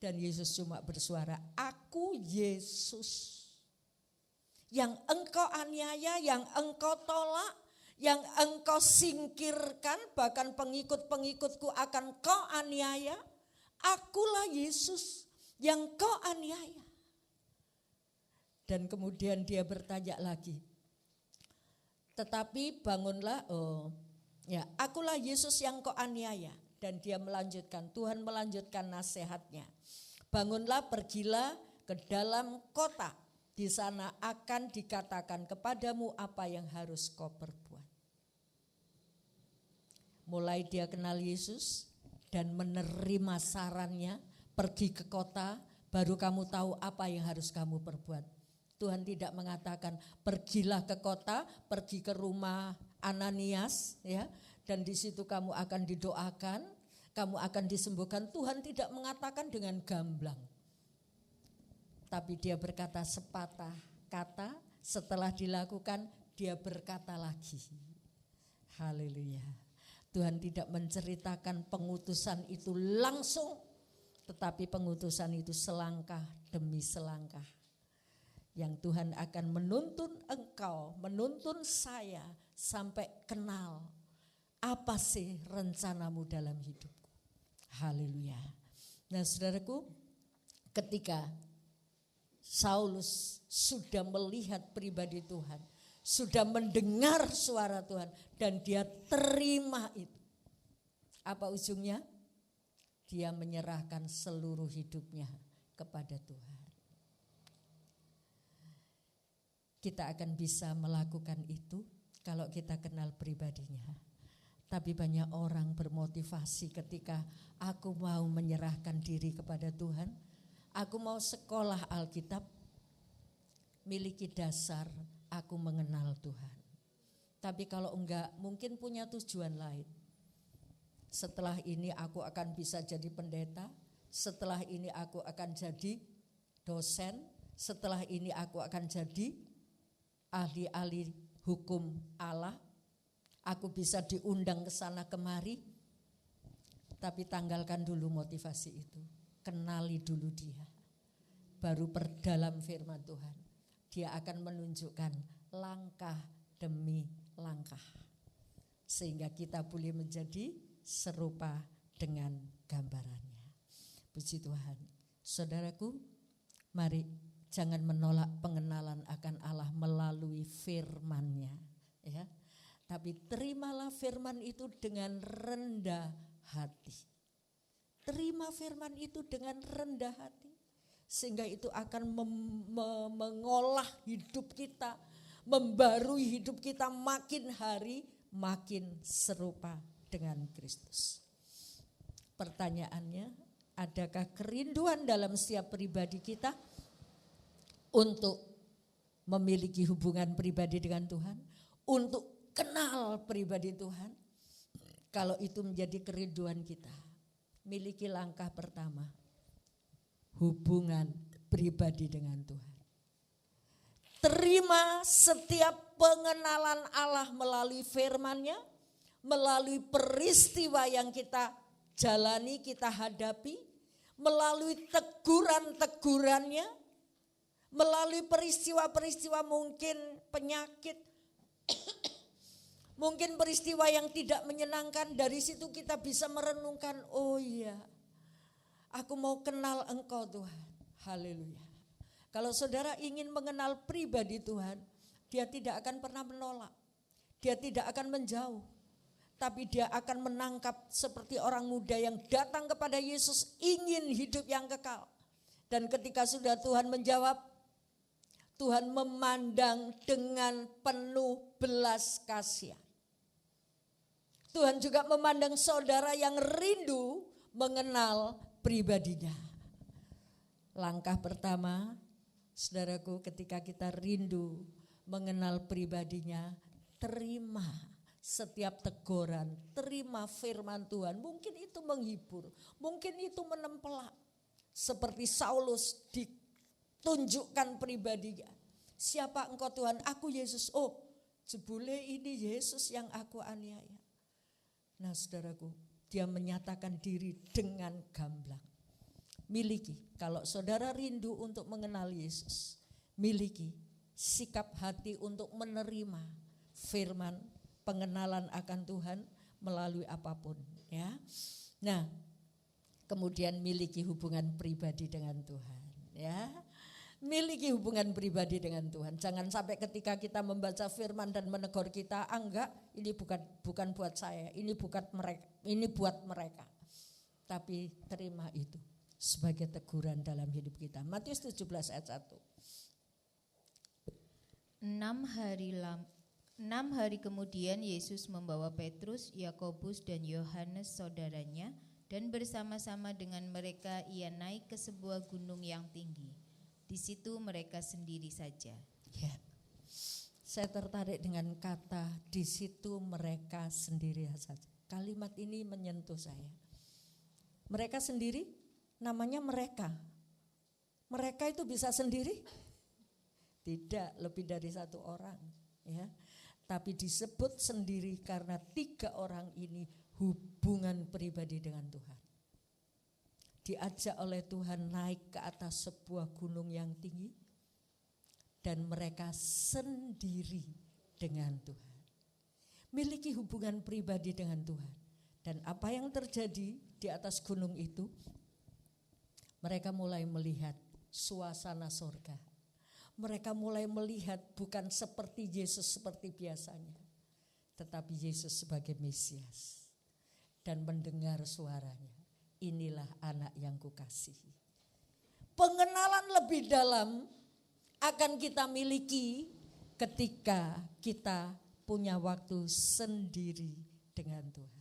Dan Yesus cuma bersuara, aku Yesus. Yang engkau aniaya, yang engkau tolak, yang engkau singkirkan, bahkan pengikut-pengikutku akan kau aniaya. Akulah Yesus yang kau aniaya. Dan kemudian dia bertanya lagi, tetapi bangunlah, akulah Yesus yang kau aniaya. Dan dia melanjutkan, Tuhan melanjutkan nasihatnya. Bangunlah, pergilah ke dalam kota. Di sana akan dikatakan kepadamu apa yang harus kau perbuat. Mulai dia kenal Yesus dan menerima sarannya, pergi ke kota, baru kamu tahu apa yang harus kamu perbuat. Tuhan tidak mengatakan pergilah ke kota, pergi ke rumah Ananias, ya, dan di situ kamu akan didoakan, kamu akan disembuhkan. Tuhan tidak mengatakan dengan gamblang. Tapi dia berkata sepatah kata, setelah dilakukan dia berkata lagi. Haleluya. Tuhan tidak menceritakan pengutusan itu langsung, tetapi pengutusan itu selangkah demi selangkah. Yang Tuhan akan menuntun engkau, menuntun saya sampai kenal apa sih rencanamu dalam hidupku. Haleluya. Nah saudaraku, ketika Saulus sudah melihat pribadi Tuhan, sudah mendengar suara Tuhan dan dia terima itu. Apa ujungnya? Dia menyerahkan seluruh hidupnya kepada Tuhan. Kita akan bisa melakukan itu kalau kita kenal pribadinya. Tapi banyak orang bermotivasi ketika aku mau menyerahkan diri kepada Tuhan. Aku mau sekolah Alkitab, miliki dasar aku mengenal Tuhan. Tapi kalau enggak, mungkin punya tujuan lain. Setelah ini aku akan bisa jadi pendeta, setelah ini aku akan jadi dosen, setelah ini aku akan jadi ahli-ahli hukum Allah, aku bisa diundang ke sana kemari. Tapi tanggalkan dulu motivasi itu, kenali dulu dia, baru perdalam firman Tuhan. Dia akan menunjukkan langkah demi langkah, sehingga kita boleh menjadi serupa dengan gambarannya. Puji Tuhan. Saudaraku, mari jangan menolak pengenalan akan Allah melalui firman-Nya, ya. Tapi terimalah firman itu dengan rendah hati. Terima firman itu dengan rendah hati, sehingga itu akan mengolah hidup kita, membarui hidup kita makin hari makin serupa dengan Kristus. Pertanyaannya, adakah kerinduan dalam setiap pribadi kita untuk memiliki hubungan pribadi dengan Tuhan, untuk kenal pribadi Tuhan. Kalau itu menjadi kerinduan kita, miliki langkah pertama, hubungan pribadi dengan Tuhan. Terima setiap pengenalan Allah melalui firman-Nya, melalui peristiwa yang kita jalani, kita hadapi, melalui teguran-tegurannya, melalui peristiwa-peristiwa mungkin penyakit, mungkin peristiwa yang tidak menyenangkan. Dari situ kita bisa merenungkan, oh iya, aku mau kenal Engkau Tuhan. Haleluya. Kalau saudara ingin mengenal pribadi Tuhan, dia tidak akan pernah menolak. Dia tidak akan menjauh. Tapi dia akan menangkap seperti orang muda yang datang kepada Yesus ingin hidup yang kekal. Dan ketika sudah Tuhan menjawab, Tuhan memandang dengan penuh belas kasihan. Tuhan juga memandang saudara yang rindu mengenal pribadinya. Langkah pertama, saudaraku, ketika kita rindu mengenal pribadinya, terima setiap teguran, terima firman Tuhan. Mungkin itu menghibur, mungkin itu menempelak. Seperti Saulus ditunjukkan pribadinya. Siapa engkau Tuhan? Aku Yesus. Oh, jebule ini Yesus yang aku aniaya. Nah saudaraku, dia menyatakan diri dengan gamblang. Miliki, kalau saudara rindu untuk mengenal Yesus, miliki sikap hati untuk menerima firman, pengenalan akan Tuhan melalui apapun, ya. Nah, kemudian miliki hubungan pribadi dengan Tuhan, ya. Miliki hubungan pribadi dengan Tuhan. Jangan sampai ketika kita membaca firman dan menegur kita, enggak, ini bukan buat saya, ini buat mereka. Tapi terima itu sebagai teguran dalam hidup kita. Matius 17 ayat 1. 6 hari kemudian Yesus membawa Petrus, Yakobus dan Yohanes saudaranya, dan bersama-sama dengan mereka ia naik ke sebuah gunung yang tinggi. Di situ mereka sendiri saja. Ya. Saya tertarik dengan kata di situ mereka sendiri saja. Kalimat ini menyentuh saya. Mereka sendiri, namanya mereka. Mereka itu bisa sendiri? Tidak, lebih dari satu orang, ya. Tapi disebut sendiri karena 3 orang ini hubungan pribadi dengan Tuhan. Diajak oleh Tuhan naik ke atas sebuah gunung yang tinggi dan mereka sendiri dengan Tuhan. Miliki hubungan pribadi dengan Tuhan. Dan apa yang terjadi di atas gunung itu? Mereka mulai melihat suasana surga. Mereka mulai melihat bukan seperti Yesus seperti biasanya, tetapi Yesus sebagai Mesias. Dan mendengar suaranya, inilah anak yang kukasihi. Pengenalan lebih dalam akan kita miliki ketika kita punya waktu sendiri dengan Tuhan.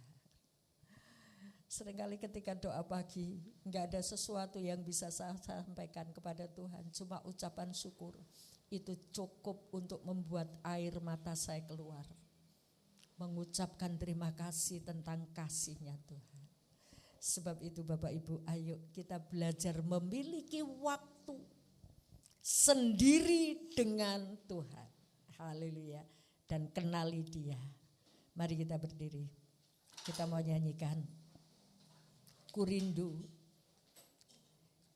Seringkali ketika doa pagi, enggak ada sesuatu yang bisa saya sampaikan kepada Tuhan, cuma ucapan syukur. Itu cukup untuk membuat air mata saya keluar. Mengucapkan terima kasih tentang kasih-Nya Tuhan. Sebab itu Bapak Ibu, ayo kita belajar memiliki waktu sendiri dengan Tuhan. Haleluya. Dan kenali Dia. Mari kita berdiri. Kita mau nyanyikan. Ku rindu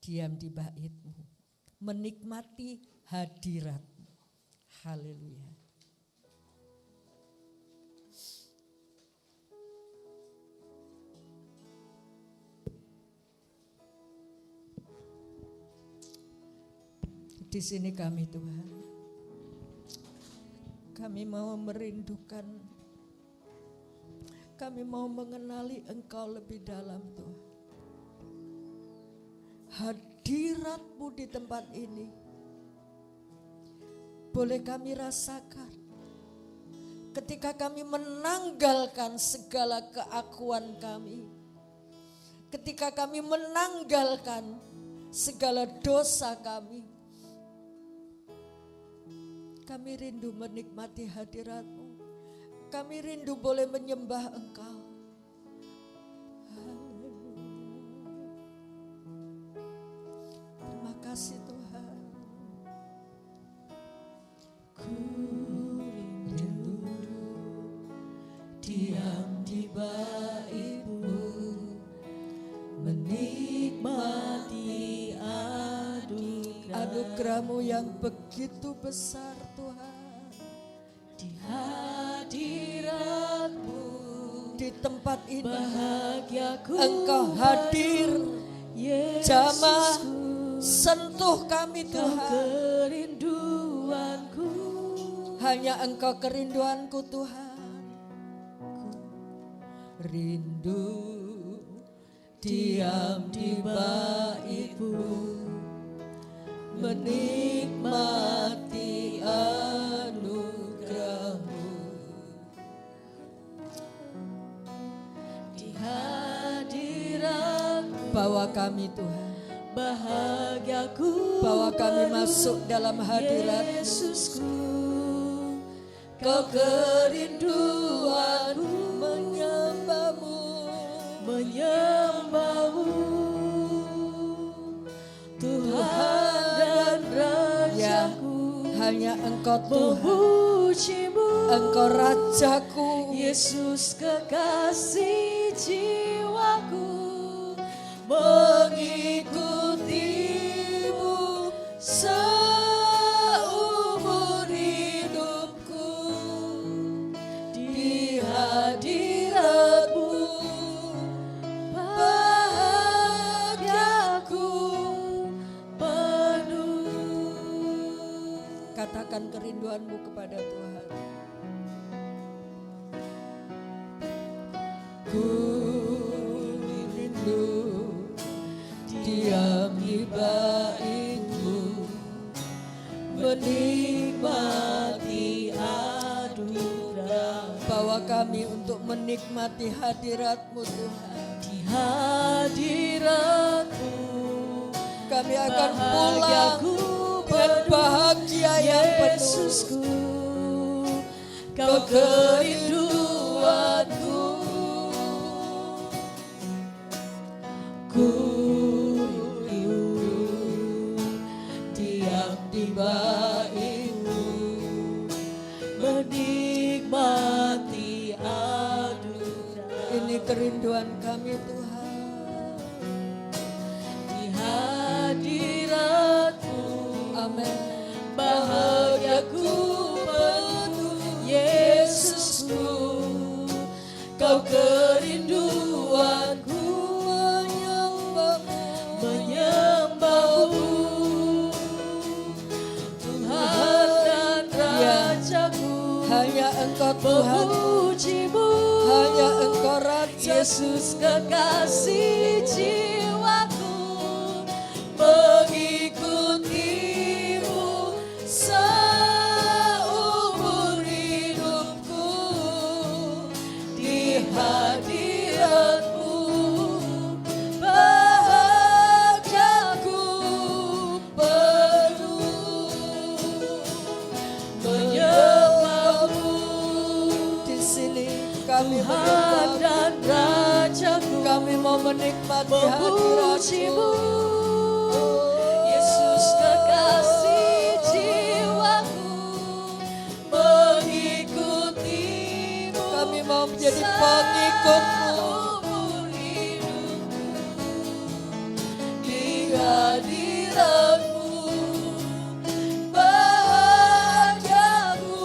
diam di bait-Mu, menikmati hadirat-Mu. Haleluya. Di sini kami Tuhan, kami mau merindukan, kami mau mengenali Engkau lebih dalam Tuhan. Hadirat-Mu di tempat ini boleh kami rasakan ketika kami menanggalkan segala keakuan kami, ketika kami menanggalkan segala dosa kami. Kami rindu menikmati hadirat-Mu. Kami rindu boleh menyembah Engkau. Terima kasih Tuhan. Ku rindu diam di bait-Mu, menikmati anugerah-Mu yang begitu besar Tuhan. Di hadirat-Mu, di tempat ini bahagiaku Engkau hadir. Jamah sentuh kami Tuhan. Kerinduanku, hanya Engkau kerinduanku Tuhan. Rindu diam di bait-Mu, menikmati anugerah-Mu. Di hadirat-Mu, bawa kami Tuhan. bahagiaku Bawa kami masuk dalam hadirat Yesusku. Kau kerinduanku, menyembah-Mu, menyembah-Mu, Tuhan dan Rajaku. hanya Engkau Tuhan. Memuji-Mu, Engkau Rajaku. Yesus kekasih jiwaku. Mengikutimu seumur hidupku. Di hadirat-Mu, bahagiaku penuh. Katakan kerinduan-Mu kepada Tuhan. Ku rindu diam di bait-Mu, menikmati anugerah. Bawa kami untuk menikmati hadirat-Mu Tuhan. Di hadirat-Mu, Kami akan pulang bahagiaku dengan bahagia yang penuh. Yesusku, Kau kerinduanku. Ku rindu diam di bait-Mu, menikmati anugerah. Ini kerinduan kami Tuhan. Di hadirat-Mu, Amin. bahagiaku penuh Yesusku. Kau kerinduanku, menyembah-Mu, Tuhan dan Rajaku. Hanya Engkau Tuhan. Memuji-Mu, Hanya Engkau Raja. Yesus kekasih jiwaku. Mengikutimu seumur hidupku. Di hadirat-Mu, bahagiaku penuh. Menyembah-Mu, Di sini kami Tuhan menyembah. dan Rajaku. Kami mau menikmati hadirat-Mu. Memuji-Mu, Yesus kekasih jiwaku. Mengikutimu, Kami mau menjadi pengikut-Mu. seumur hidupku. Di hadirat-Mu, bahagiaku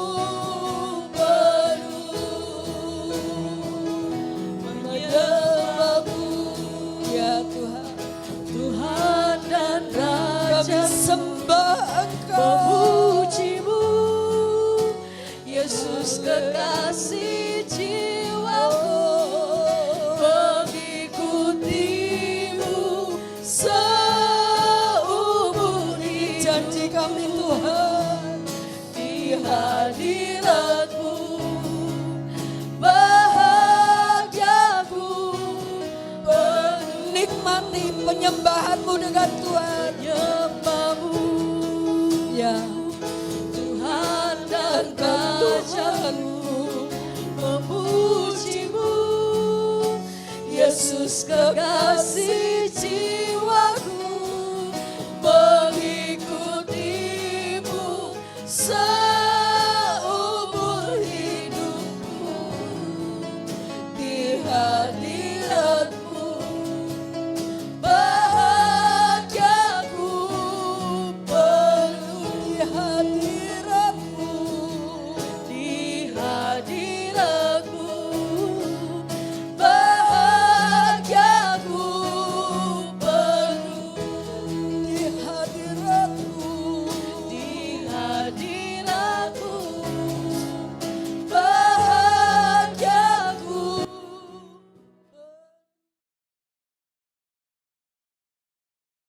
penuh. Menyembah-Mu, Ya Tuhan. Tuhan dan Kami Raja. sembah Engkau. Memuji-Mu, Yesus kekasih jiwaku. Mengikutimu seumur hidup. Janji kami Tuhan. Di hadirat-Mu, bahagiaku penuh. Nikmati penyembahan-Mu